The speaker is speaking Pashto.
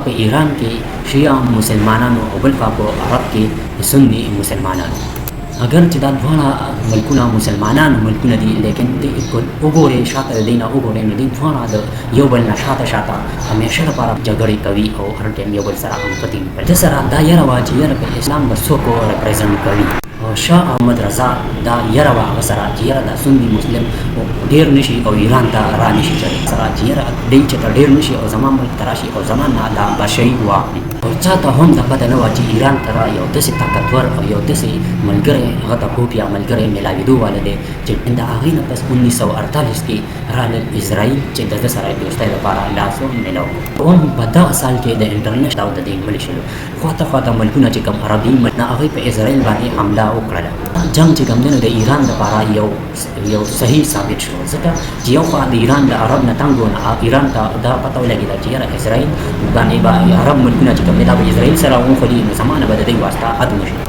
په ایران کې شیعه مسلمانانو او بل خوا په عرب کې سني مسلمانانو. اگر چې دا دواړه ملکونه مسلمانانو ملکونه دي، لیکن د وګورئ شاته د دې نه وګورئ نو دوی دواړه د یو بل نه شاته همیشه لپاره جګړې کوي او هر ټایم یو بل سره همغږي کوي. د سره دا یره وه چې یره په اسلام به څوک ریپرزنټ کوي. شاه احمد رضا دا یره وه هغه سره چې یره دا سني مسلم ډېر نشي او ایران ته را نشي چلی سره چې یره دی چې ته ډېر نشي او زما ملک ته راشي او زما نه دا بشري واخلي. او چا ته هم دا پته نه وه چې ایران ته یو داسې طاقتور او یو داسې ملګری هغه ته هوپ یا ملګری میلاوېدو والا دی چې د هغې نه پس 1948 کې راغلل اسرائیل چې د ده سره دوستۍ لپاره لاس ومیلاو. هم په دغه سال کې د انټرنیشنل او د دې مړه شول. خواته ملکونه چې کوم عربي ملک نه هغوی په اسرائیل باندې حمله وکړله. جنګ چې کوم دی نو د ایران لپاره یو صحیح ثابت شو، ځکه چې یو خوا د ایران د عرب نه تنګ و، ایران ته دا پته ولګېده چې یاره اسرائیل باندې به عرب ملکونه چې کوم دی دا به اسرائیل سره وخوري، نو زمانه به د دوی واسطه ختمه شي.